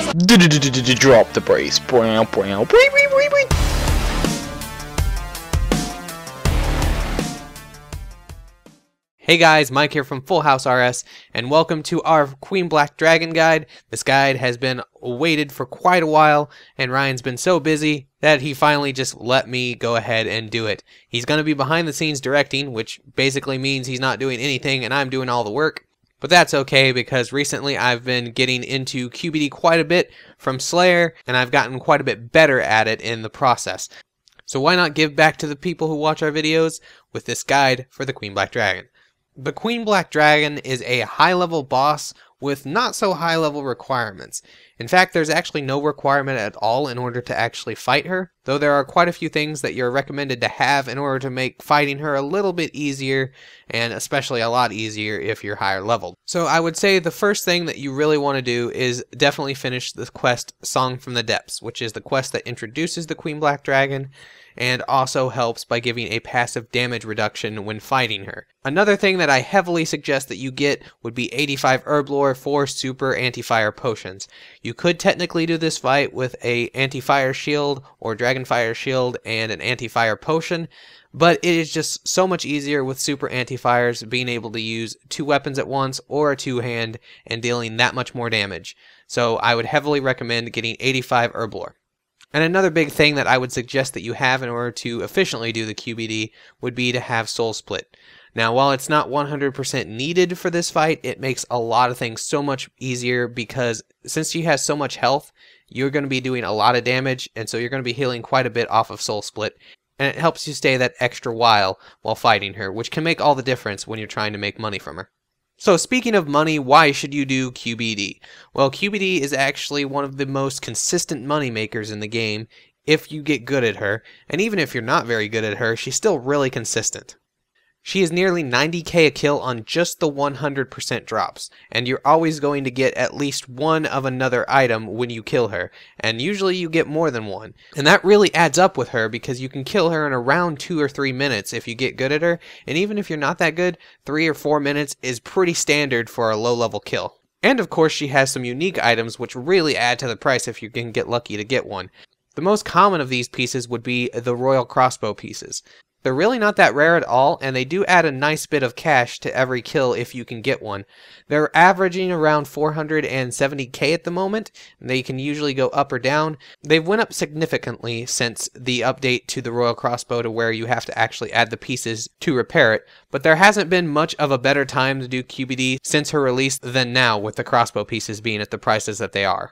Drop the brace. Hey guys, Mike here from FullHouseRS, and welcome to our Queen Black Dragon guide. This guide has been awaited for quite a while, and Ryan's been so busy that he finally just let me go ahead and do it. He's going to be behind the scenes directing, which basically means he's not doing anything and I'm doing all the work. But that's okay, because recently I've been getting into QBD quite a bit from Slayer, and I've gotten quite a bit better at it in the process. So why not give back to the people who watch our videos with this guide for the Queen Black Dragon. The Queen Black Dragon is a high-level boss with not so high-level requirements. In fact, there's actually no requirement at all in order to actually fight her, though there are quite a few things that you're recommended to have in order to make fighting her a little bit easier, and especially a lot easier if you're higher leveled. So I would say the first thing that you really want to do is definitely finish the quest Song from the Depths, which is the quest that introduces the Queen Black Dragon, and also helps by giving a passive damage reduction when fighting her. Another thing that I heavily suggest that you get would be 85 Herb Lore for super anti-fire potions. You could technically do this fight with a anti-fire shield or dragon fire shield and an anti-fire potion, but it is just so much easier with super anti-fires being able to use two weapons at once or a two-hand and dealing that much more damage. So I would heavily recommend getting 85 Herb Lore. And another big thing that I would suggest that you have in order to efficiently do the QBD would be to have Soul Split. Now, while it's not 100% needed for this fight, it makes a lot of things so much easier because since she has so much health, you're going to be doing a lot of damage, and so you're going to be healing quite a bit off of Soul Split. And it helps you stay that extra while fighting her, which can make all the difference when you're trying to make money from her. So speaking of money, why should you do QBD? Well, QBD is actually one of the most consistent money makers in the game if you get good at her, and even if you're not very good at her, she's still really consistent. She is nearly 90k a kill on just the 100% drops, and you're always going to get at least one of another item when you kill her, and usually you get more than one. And that really adds up with her because you can kill her in around 2 or 3 minutes if you get good at her, and even if you're not that good, 3 or 4 minutes is pretty standard for a low-level kill. And of course she has some unique items which really add to the price if you can get lucky to get one. The most common of these pieces would be the Royal Crossbow pieces. They're really not that rare at all, and they do add a nice bit of cash to every kill if you can get one. They're averaging around 470k at the moment, and they can usually go up or down. They've went up significantly since the update to the Royal Crossbow to where you have to actually add the pieces to repair it, but there hasn't been much of a better time to do QBD since her release than now, with the crossbow pieces being at the prices that they are.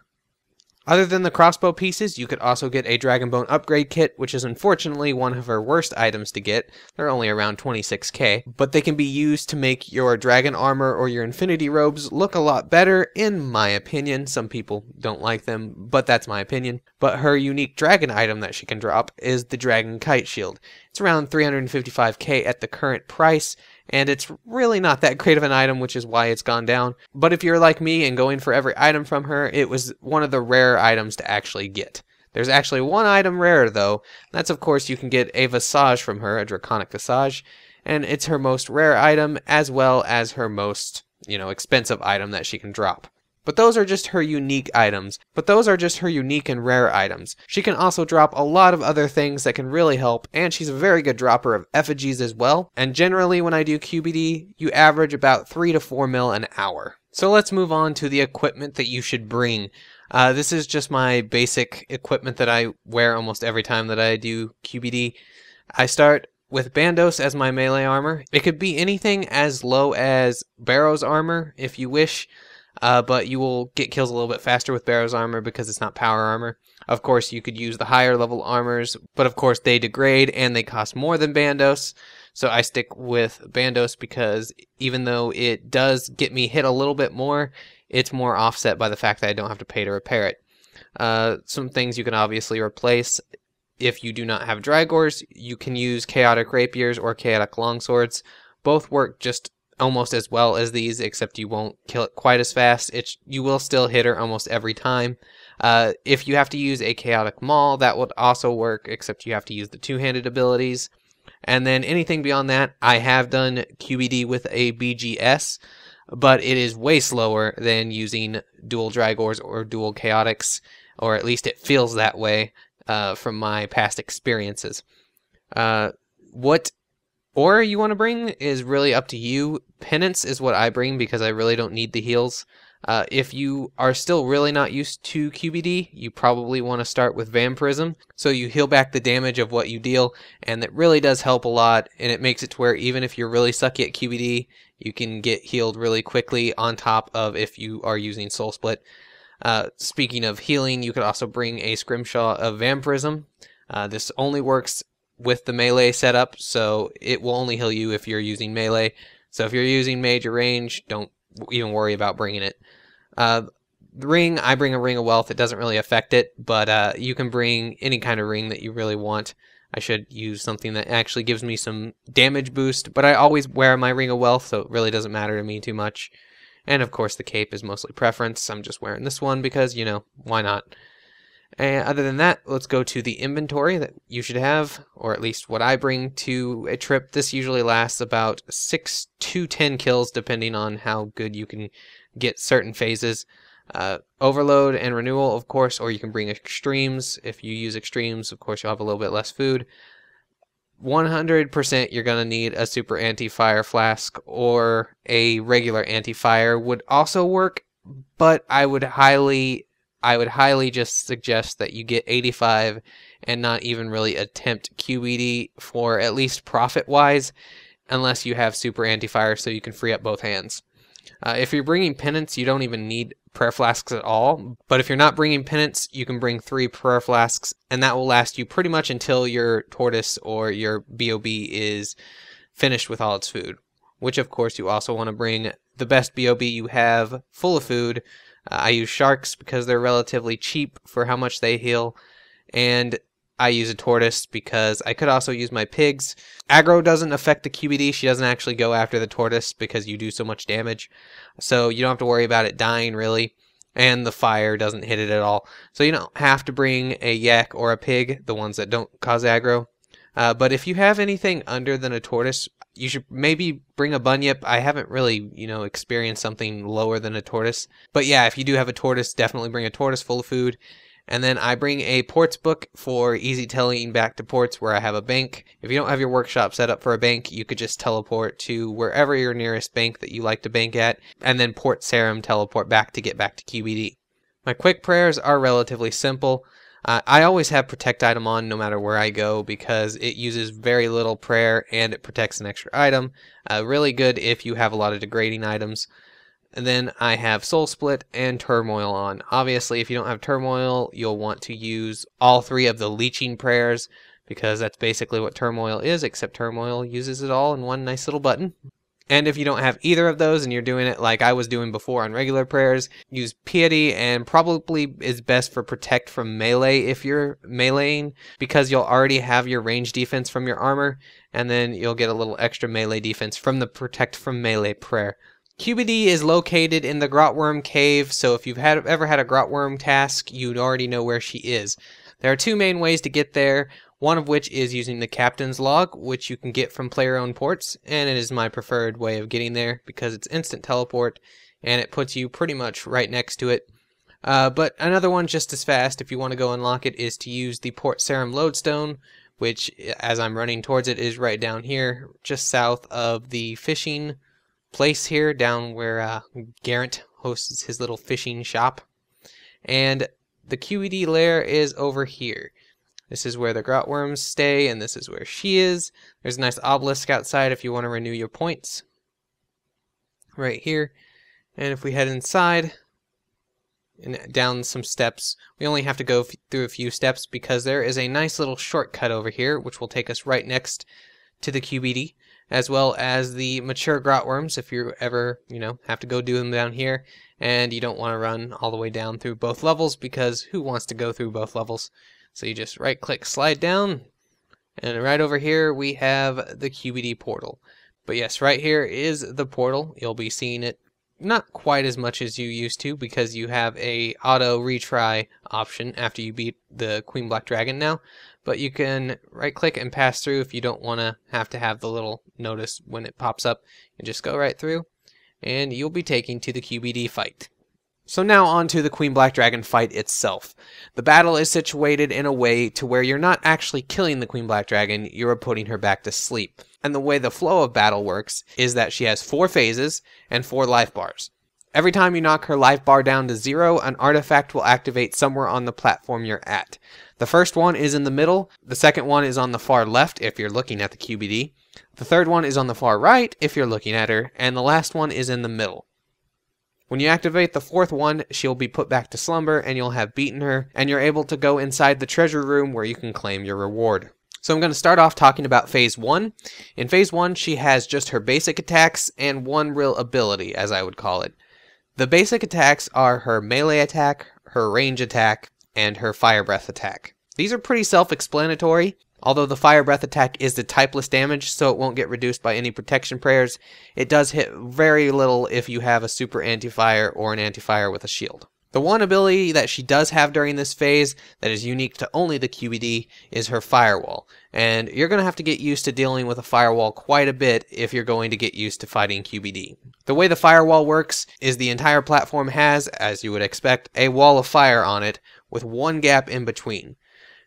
Other than the crossbow pieces, you could also get a Dragonbone upgrade kit, which is unfortunately one of her worst items to get. They're only around 26k, but they can be used to make your dragon armor or your infinity robes look a lot better, in my opinion. Some people don't like them, but that's my opinion. But her unique dragon item that she can drop is the Dragon Kite Shield. It's around 355k at the current price, and it's really not that great of an item, which is why it's gone down. But if you're like me and going for every item from her, it was one of the rare items to actually get. There's actually one item rare though. That's of course you can get a Visage from her, a Draconic Visage, and it's her most rare item as well as her most, expensive item that she can drop. But those are just her unique items. And rare items. She can also drop a lot of other things that can really help, and she's a very good dropper of effigies as well. And generally when I do QBD, you average about 3 to 4 mil an hour. So let's move on to the equipment that you should bring. This is just my basic equipment that I wear almost every time that I do QBD. I start with Bandos as my melee armor. It could be anything as low as Barrow's armor if you wish. But you will get kills a little bit faster with Barrow's armor because it's not power armor. Of course, you could use the higher level armors, but of course they degrade and they cost more than Bandos. So I stick with Bandos because even though it does get me hit a little bit more, it's more offset by the fact that I don't have to pay to repair it. Some things you can obviously replace. If you do not have Drygors, you can use Chaotic Rapiers or Chaotic Longswords. Both work just almost as well as these, except you won't kill it quite as fast. You will still hit her almost every time. If you have to use a Chaotic Maul, that would also work, except you have to use the two-handed abilities. And then anything beyond that, I have done QBD with a BGS. but it is way slower than using dual Dragors or dual Chaotix, or at least it feels that way from my past experiences. What aura you want to bring is really up to you. Penance is what I bring because I really don't need the heals. If you are still really not used to QBD, you probably want to start with Vampirism, so you heal back the damage of what you deal, and that really does help a lot, and it makes it to where even if you're really sucky at QBD, you can get healed really quickly on top of if you are using Soul Split. Speaking of healing, you could also bring a Scrimshaw of Vampirism. This only works with the melee setup, so it will only heal you if you're using melee. So if you're using major range, don't even worry about bringing it. The ring, I bring a Ring of Wealth. It doesn't really affect it, but you can bring any kind of ring that you really want. I should use something that actually gives me some damage boost, but I always wear my Ring of Wealth, so it really doesn't matter to me too much. And of course the cape is mostly preference. I'm just wearing this one because, you know, why not? And other than that, let's go to the inventory that you should have, or at least what I bring to a trip. This usually lasts about 6 to 10 kills, depending on how good you can get certain phases. Overload and renewal, of course, or you can bring extremes. If you use extremes, of course, you'll have a little bit less food. 100% you're going to need a super anti-fire flask, or a regular anti-fire would also work, but I would highly just suggest that you get 85 and not even really attempt QBD for at least profit-wise, unless you have super anti-fire so you can free up both hands. If you're bringing penance, you don't even need prayer flasks at all, but if you're not bringing penance, you can bring 3 prayer flasks, and that will last you pretty much until your tortoise or your BOB is finished with all its food, which of course you also want to bring the best BOB you have full of food. I use sharks because they're relatively cheap for how much they heal, and I use a tortoise because I could also use my pigs. Aggro doesn't affect the QBD. She doesn't actually go after the tortoise because you do so much damage, so you don't have to worry about it dying really, and the fire doesn't hit it at all. So you don't have to bring a yak or a pig, the ones that don't cause aggro. But if you have anything under than a tortoise, you should maybe bring a bunyip. I haven't really, experienced something lower than a tortoise. But yeah, if you do have a tortoise, definitely bring a tortoise full of food. And then I bring a ports book for easy telling back to ports where I have a bank. If you don't have your workshop set up for a bank, you could just teleport to wherever your nearest bank that you like to bank at, and then port serum teleport back to get back to QBD. My quick prayers are relatively simple. I always have protect item on no matter where I go because it uses very little prayer and it protects an extra item. Really good if you have a lot of degrading items. And then I have Soul Split and Turmoil on. Obviously, if you don't have Turmoil, you'll want to use all 3 of the leeching prayers because that's basically what Turmoil is, except Turmoil uses it all in one nice little button. And if you don't have either of those and you're doing it like I was doing before on regular prayers, use Piety, and probably is best for protect from melee if you're meleeing, because you'll already have your range defense from your armor, and then you'll get a little extra melee defense from the protect from melee prayer. QBD is located in the Grotworm Cave, so if you've ever had a Grotworm task, you already know where she is. There are 2 main ways to get there, one of which is using the Captain's Log, which you can get from player-owned ports, and it is my preferred way of getting there because it's instant teleport, and it puts you pretty much right next to it. But another one just as fast, if you want to go unlock it, is to use the Port Serum Lodestone, which, as I'm running towards it, is right down here, just south of the fishing place here, down where Garrett hosts his little fishing shop. And the QED lair is over here. This is where the Grotworms stay, and this is where she is. There's a nice obelisk outside if you want to renew your points. Right here. And if we head inside and down some steps, we only have to go through a few steps because there is a nice little shortcut over here, which will take us right next to the QBD, as well as the mature Grotworms if you ever, have to go do them down here, and you don't want to run all the way down through both levels because who wants to go through both levels? So you just right click, slide down, and right over here we have the QBD portal. But yes, right here is the portal. You'll be seeing it not quite as much as you used to because you have a auto retry option after you beat the Queen Black Dragon now. But you can right click and pass through if you don't want to have the little notice when it pops up. You just go right through and you'll be taken to the QBD fight. So now on to the Queen Black Dragon fight itself. The battle is situated in a way to where you're not actually killing the Queen Black Dragon, you're putting her back to sleep. And the way the flow of battle works is that she has 4 phases and 4 life bars. Every time you knock her life bar down to 0, an artifact will activate somewhere on the platform you're at. The first one is in the middle, the second one is on the far left if you're looking at the QBD, the third one is on the far right if you're looking at her, and the last one is in the middle. When you activate the 4th one, she'll be put back to slumber and you'll have beaten her, and you're able to go inside the treasure room where you can claim your reward. So I'm going to start off talking about Phase 1. In Phase 1, she has just her basic attacks and one real ability, as I would call it. The basic attacks are her melee attack, her range attack, and her fire breath attack. These are pretty self-explanatory. Although the fire breath attack is the typeless damage, so it won't get reduced by any protection prayers, it does hit very little if you have a super anti-fire or an anti-fire with a shield. The one ability that she does have during this phase that is unique to only the QBD is her firewall, and you're going to have to get used to dealing with a firewall quite a bit if you're going to get used to fighting QBD. The way the firewall works is the entire platform has, as you would expect, a wall of fire on it with one gap in between.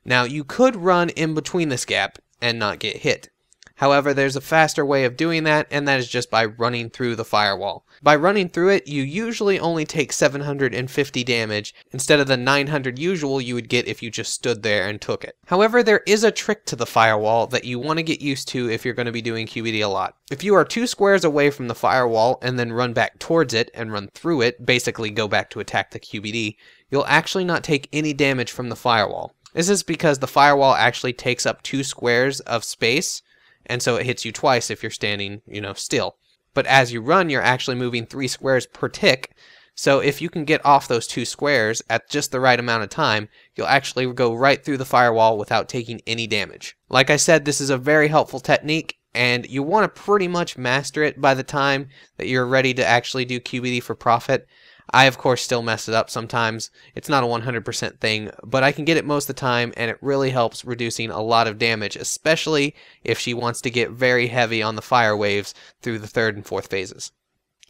Now, you could run in between this gap and not get hit. However, there's a faster way of doing that, and that is just by running through the firewall. By running through it, you usually only take 750 damage instead of the 900 usual you would get if you just stood there and took it. However, there is a trick to the firewall that you want to get used to if you're going to be doing QBD a lot. If you are 2 squares away from the firewall and then run back towards it and run through it, basically go back to attack the QBD, you'll actually not take any damage from the firewall. This is because the firewall actually takes up 2 squares of space, and so it hits you twice if you're standing, still. But as you run, you're actually moving 3 squares per tick, so if you can get off those 2 squares at just the right amount of time, you'll actually go right through the firewall without taking any damage. Like I said, this is a very helpful technique, and you want to pretty much master it by the time that you're ready to actually do QBD for profit. I, of course, still mess it up sometimes. It's not a 100% thing, but I can get it most of the time, and it really helps reducing a lot of damage, especially if she wants to get very heavy on the fire waves through the 3rd and 4th phases.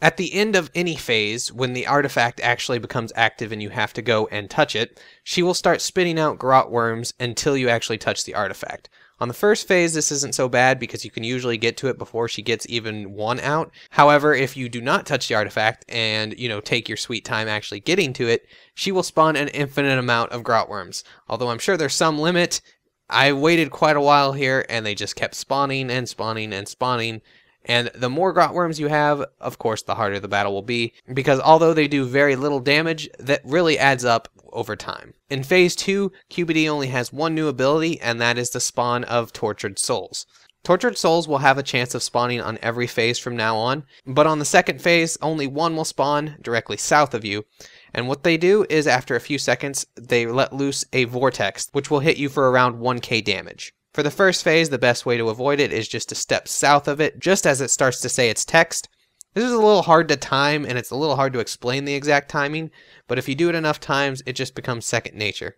At the end of any phase, when the artifact actually becomes active and you have to go and touch it, she will start spitting out grot worms until you actually touch the artifact. On the first phase, this isn't so bad because you can usually get to it before she gets even one out. However, if you do not touch the artifact and, take your sweet time actually getting to it, she will spawn an infinite amount of grot worms. Although I'm sure there's some limit, I waited quite a while here and they just kept spawning and spawning and spawning. And the more grot worms you have, of course, the harder the battle will be, because although they do very little damage, that really adds up over time. In Phase 2, QBD only has one new ability, and that is the spawn of Tortured Souls. Tortured Souls will have a chance of spawning on every phase from now on, but on the 2nd phase, only one will spawn directly south of you. And what they do is, after a few seconds, they let loose a vortex, which will hit you for around 1k damage. For the first phase, the best way to avoid it is just to step south of it, just as it starts to say its text. This is a little hard to time, and it's a little hard to explain the exact timing, but if you do it enough times, it just becomes second nature.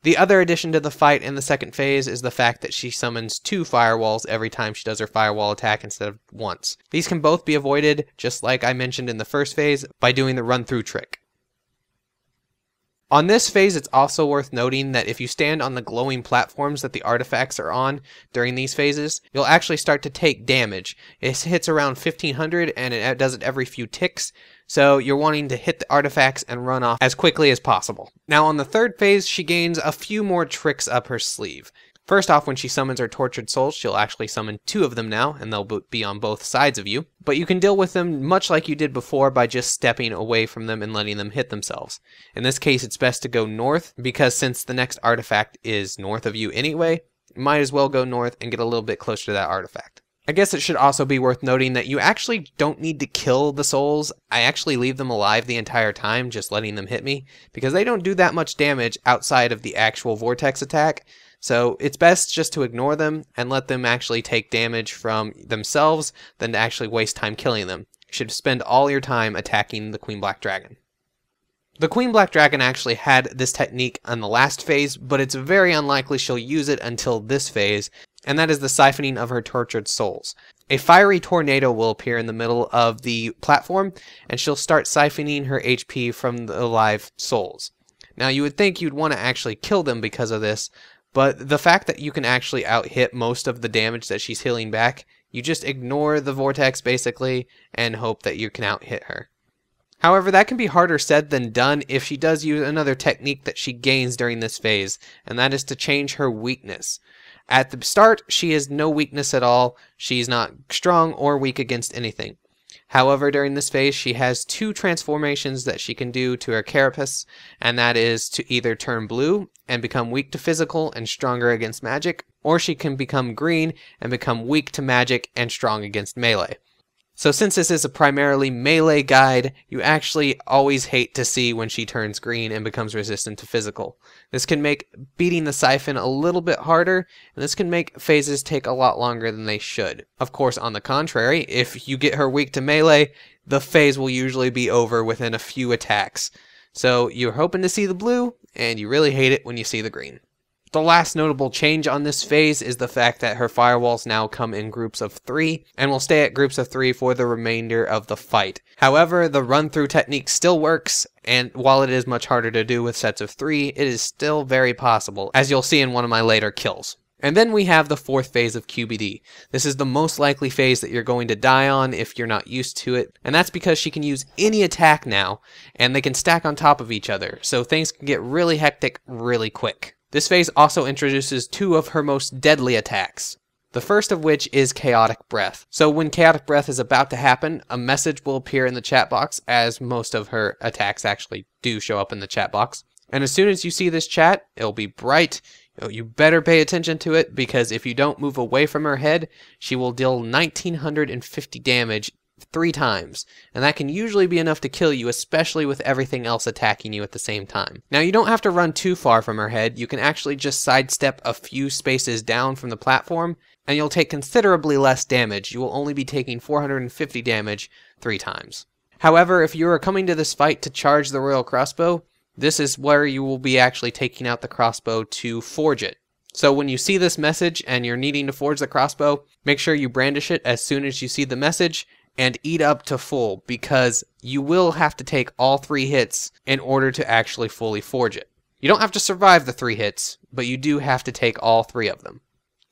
The other addition to the fight in the 2nd phase is the fact that she summons 2 firewalls every time she does her firewall attack instead of once. These can both be avoided, just like I mentioned in the 1st phase, by doing the run-through trick. On this phase, it's also worth noting that if you stand on the glowing platforms that the artifacts are on during these phases, you'll actually start to take damage. It hits around 1500 and it does it every few ticks, so you're wanting to hit the artifacts and run off as quickly as possible. Now on the 3rd phase, she gains a few more tricks up her sleeve. First off, when she summons her Tortured Souls, she'll actually summon 2 of them now, and they'll be on both sides of you. But you can deal with them much like you did before by just stepping away from them and letting them hit themselves. In this case, it's best to go north, because since the next artifact is north of you anyway, you might as well go north and get a little bit closer to that artifact. I guess it should also be worth noting that you actually don't need to kill the souls. I actually leave them alive the entire time, just letting them hit me, because they don't do that much damage outside of the actual vortex attack. So it's best just to ignore them and let them actually take damage from themselves than to actually waste time killing them. You should spend all your time attacking the Queen Black Dragon. The Queen Black Dragon actually had this technique on the last phase, but it's very unlikely she'll use it until this phase, and that is the siphoning of her Tortured Souls. A fiery tornado will appear in the middle of the platform, and she'll start siphoning her HP from the live souls. Now you would think you'd want to actually kill them because of this, but the fact that you can actually out-hit most of the damage that she's healing back, you just ignore the vortex basically and hope that you can out-hit her. However, that can be harder said than done if she does use another technique that she gains during this phase, and that is to change her weakness. At the start, she has no weakness at all. She's not strong or weak against anything. However, during this phase, she has two transformations that she can do to her carapace, and that is to either turn blue and become weak to physical and stronger against magic, or she can become green and become weak to magic and strong against melee. So since this is a primarily melee guide, you actually always hate to see when she turns green and becomes resistant to physical. This can make beating the siphon a little bit harder, and this can make phases take a lot longer than they should. Of course, on the contrary, if you get her weak to melee, the phase will usually be over within a few attacks. So you're hoping to see the blue, and you really hate it when you see the green. The last notable change on this phase is the fact that her firewalls now come in groups of 3 and will stay at groups of 3 for the remainder of the fight. However, the run-through technique still works, and while it is much harder to do with sets of 3, it is still very possible, as you'll see in one of my later kills. And then we have the 4th phase of QBD. This is the most likely phase that you're going to die on if you're not used to it, and that's because she can use any attack now, and they can stack on top of each other, so things can get really hectic really quick. This phase also introduces 2 of her most deadly attacks. The first of which is Chaotic Breath. So when Chaotic Breath is about to happen, a message will appear in the chat box, as most of her attacks actually do show up in the chat box. And as soon as you see this chat, it'll be bright. You better pay attention to it, because if you don't move away from her head, she will deal 1950 damage 3 times, and that can usually be enough to kill you, especially with everything else attacking you at the same time. Now, you don't have to run too far from her head. You can actually just sidestep a few spaces down from the platform, and you'll take considerably less damage. You will only be taking 450 damage 3 times. However, if you are coming to this fight to charge the Royal Crossbow, this is where you will be actually taking out the crossbow to forge it. So when you see this message and you're needing to forge the crossbow, make sure you brandish it as soon as you see the message, and eat up to full, because you will have to take all 3 hits in order to actually fully forge it. You don't have to survive the 3 hits, but you do have to take all 3 of them.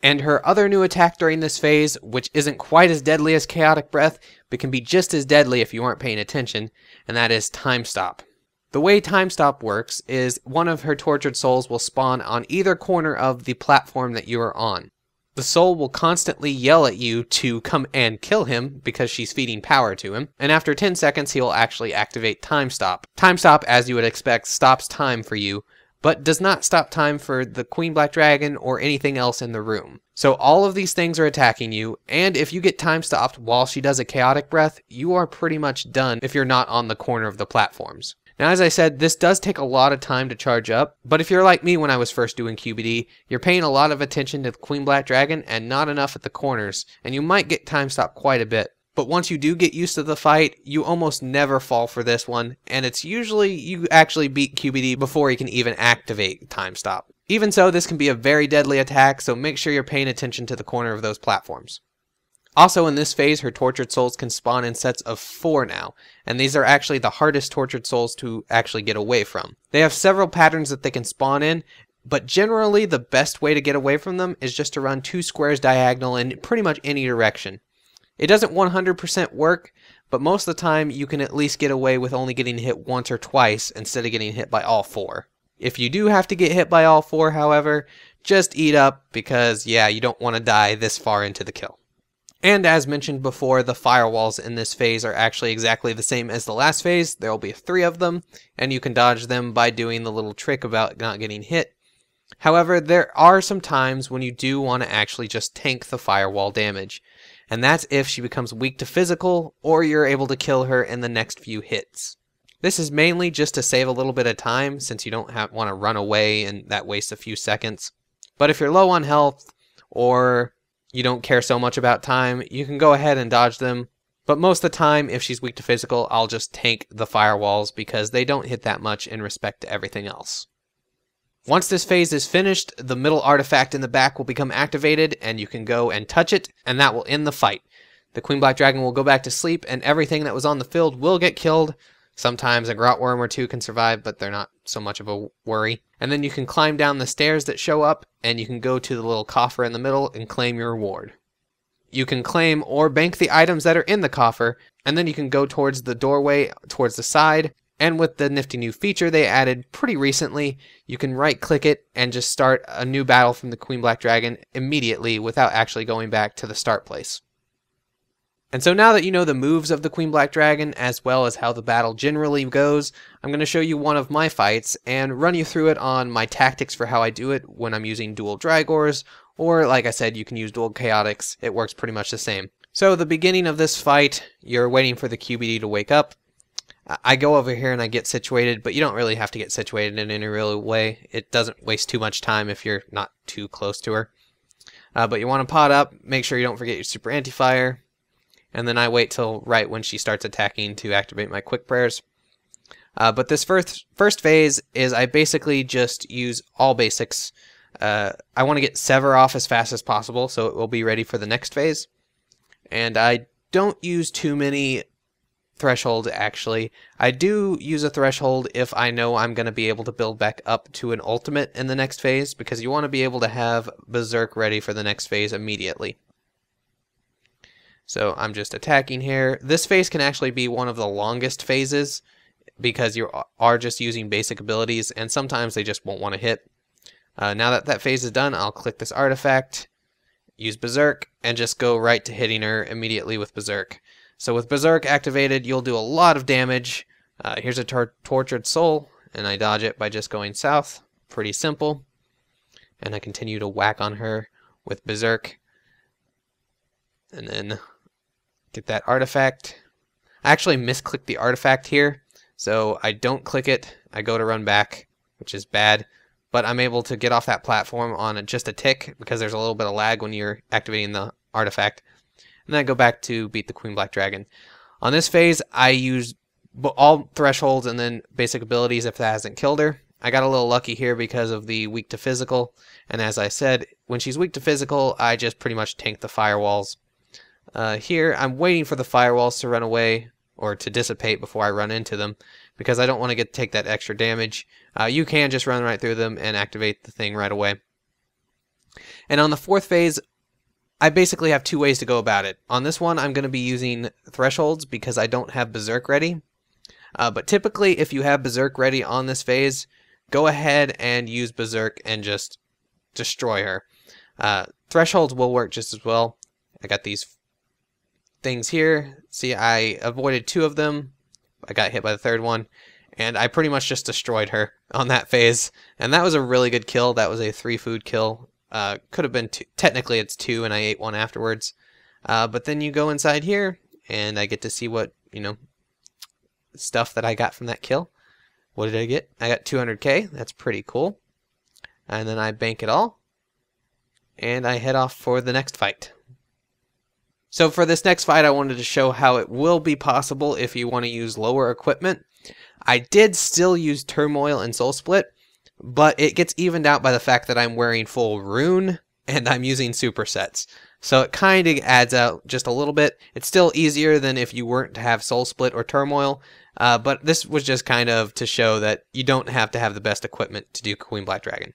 And her other new attack during this phase, which isn't quite as deadly as Chaotic Breath, but can be just as deadly if you aren't paying attention, and that is Time Stop. The way Time Stop works is one of her tortured souls will spawn on either corner of the platform that you are on. The soul will constantly yell at you to come and kill him because she's feeding power to him, and after 10 seconds he will actually activate Time Stop. Time Stop, as you would expect, stops time for you, but does not stop time for the Queen Black Dragon or anything else in the room. So all of these things are attacking you, and if you get time stopped while she does a Chaotic Breath, you are pretty much done if you're not on the corner of the platforms. Now, as I said, this does take a lot of time to charge up, but if you're like me when I was first doing QBD, you're paying a lot of attention to the Queen Black Dragon and not enough at the corners, and you might get time stopped quite a bit. But once you do get used to the fight, you almost never fall for this one, and it's usually you actually beat QBD before you can even activate time stop. Even so, this can be a very deadly attack, so make sure you're paying attention to the corner of those platforms. Also in this phase, her tortured souls can spawn in sets of 4 now, and these are actually the hardest tortured souls to actually get away from. They have several patterns that they can spawn in, but generally the best way to get away from them is just to run 2 squares diagonal in pretty much any direction. It doesn't 100% work, but most of the time you can at least get away with only getting hit once or twice instead of getting hit by all 4. If you do have to get hit by all 4, however, just eat up because, yeah, you don't want to die this far into the kill. And as mentioned before, the firewalls in this phase are actually exactly the same as the last phase. There will be 3 of them, and you can dodge them by doing the little trick about not getting hit. However, there are some times when you do want to actually just tank the firewall damage, and that's if she becomes weak to physical, or you're able to kill her in the next few hits. This is mainly just to save a little bit of time, since you don't want to run away and that wastes a few seconds. But if you're low on health, or you don't care so much about time, you can go ahead and dodge them. But most of the time, if she's weak to physical, I'll just tank the firewalls because they don't hit that much in respect to everything else. Once this phase is finished, the middle artifact in the back will become activated and you can go and touch it, and that will end the fight. the Queen Black Dragon will go back to sleep, and everything that was on the field will get killed. Sometimes a grotworm or two can survive, but they're not so much of a worry. And then you can climb down the stairs that show up, and you can go to the little coffer in the middle and claim your reward. You can claim or bank the items that are in the coffer, and then you can go towards the doorway, towards the side. And with the nifty new feature they added pretty recently, you can right-click it and just start a new battle from the Queen Black Dragon immediately without actually going back to the start place. And so now that you know the moves of the Queen Black Dragon, as well as how the battle generally goes, I'm going to show you one of my fights and run you through it on my tactics for how I do it when I'm using dual Drygors, or like I said, you can use dual Chaotix. It works pretty much the same. So the beginning of this fight, you're waiting for the QBD to wake up. I go over here and I get situated, but you don't really have to get situated in any real way. It doesn't waste too much time if you're not too close to her. But you want to pot up, make sure you don't forget your super anti-fire. And then I wait till right when she starts attacking to activate my quick prayers. But this first phase is I basically just use all basics. I want to get Sever off as fast as possible so it will be ready for the next phase. And I don't use too many thresholds actually. I do use a threshold if I know I'm going to be able to build back up to an ultimate in the next phase, because you want to be able to have Berserk ready for the next phase immediately. So I'm just attacking here. This phase can actually be one of the longest phases because you are just using basic abilities, and sometimes they just won't want to hit. Now that that phase is done, I'll click this artifact, use Berserk, and just go right to hitting her immediately with Berserk. So with Berserk activated, you'll do a lot of damage. Here's a tortured soul, and I dodge it by just going south. Pretty simple. And I continue to whack on her with Berserk. And then get that artifact. I actually misclicked the artifact here, so I don't click it. I go to run back, which is bad. But I'm able to get off that platform on just a tick because there's a little bit of lag when you're activating the artifact. And then I go back to beat the Queen Black Dragon. On this phase, I use all thresholds and then basic abilities if that hasn't killed her. I got a little lucky here because of the weak to physical. And as I said, when she's weak to physical, I just pretty much tank the firewalls. Here, I'm waiting for the firewalls to run away or to dissipate before I run into them because I don't want to take that extra damage. You can just run right through them and activate the thing right away. And on the fourth phase, I basically have two ways to go about it. On this one, I'm going to be using thresholds because I don't have Berserk ready. But typically, if you have Berserk ready on this phase, go ahead and use Berserk and just destroy her. Thresholds will work just as well. I got these things here. See, I avoided two of them. I got hit by the third one. And I pretty much just destroyed her on that phase. And that was a really good kill. That was a 3-food kill. Could have been two. Technically it's 2 and I ate one afterwards. But then you go inside here and I get to see what, stuff that I got from that kill. What did I get? I got 200k. That's pretty cool. And then I bank it all. And I head off for the next fight. So for this next fight, I wanted to show how it will be possible if you want to use lower equipment. I did still use Turmoil and Soul Split, but it gets evened out by the fact that I'm wearing full rune and I'm using supersets. So it kind of adds out just a little bit. It's still easier than if you weren't to have Soul Split or Turmoil, but this was just kind of to show that you don't have to have the best equipment to do Queen Black Dragon.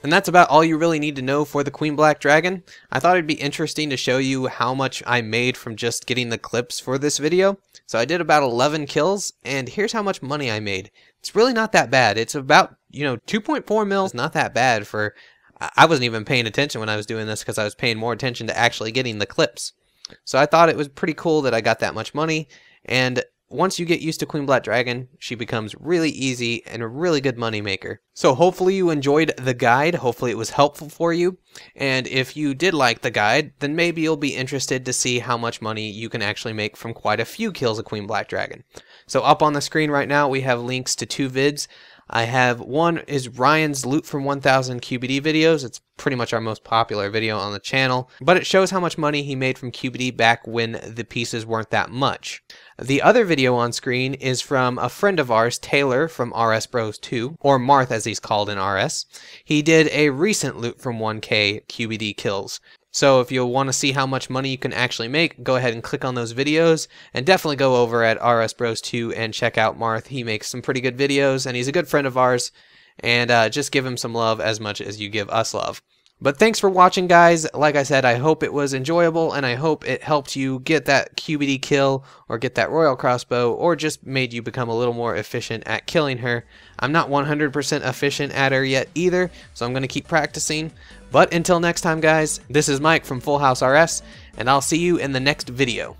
And that's about all you really need to know for the Queen Black Dragon. I thought it'd be interesting to show you how much I made from just getting the clips for this video. So I did about 11 kills, and here's how much money I made. It's really not that bad. It's about, 2.4 mil. It's not that bad for... I wasn't even paying attention when I was doing this because I was paying more attention to actually getting the clips. So I thought it was pretty cool that I got that much money, and once you get used to Queen Black Dragon, she becomes really easy and a really good money maker. So hopefully you enjoyed the guide. Hopefully it was helpful for you. And if you did like the guide, then maybe you'll be interested to see how much money you can actually make from quite a few kills of Queen Black Dragon. So up on the screen right now, we have links to 2 vids. I have one is Ryan's Loot from 1000 QBD videos. It's pretty much our most popular video on the channel, but it shows how much money he made from QBD back when the pieces weren't that much. The other video on screen is from a friend of ours, Taylor from RS Bros 2, or Marth as he's called in RS. He did a recent Loot from 1K QBD kills. So if you want to see how much money you can actually make, go ahead and click on those videos, and definitely go over at RS Bros 2 and check out Marth. He makes some pretty good videos, and he's a good friend of ours, and just give him some love as much as you give us love. But thanks for watching, guys. Like I said, I hope it was enjoyable, and I hope it helped you get that QBD kill, or get that Royal Crossbow, or just made you become a little more efficient at killing her. I'm not 100% efficient at her yet either, so I'm going to keep practicing. But until next time, guys, this is Mike from FullHouseRS, and I'll see you in the next video.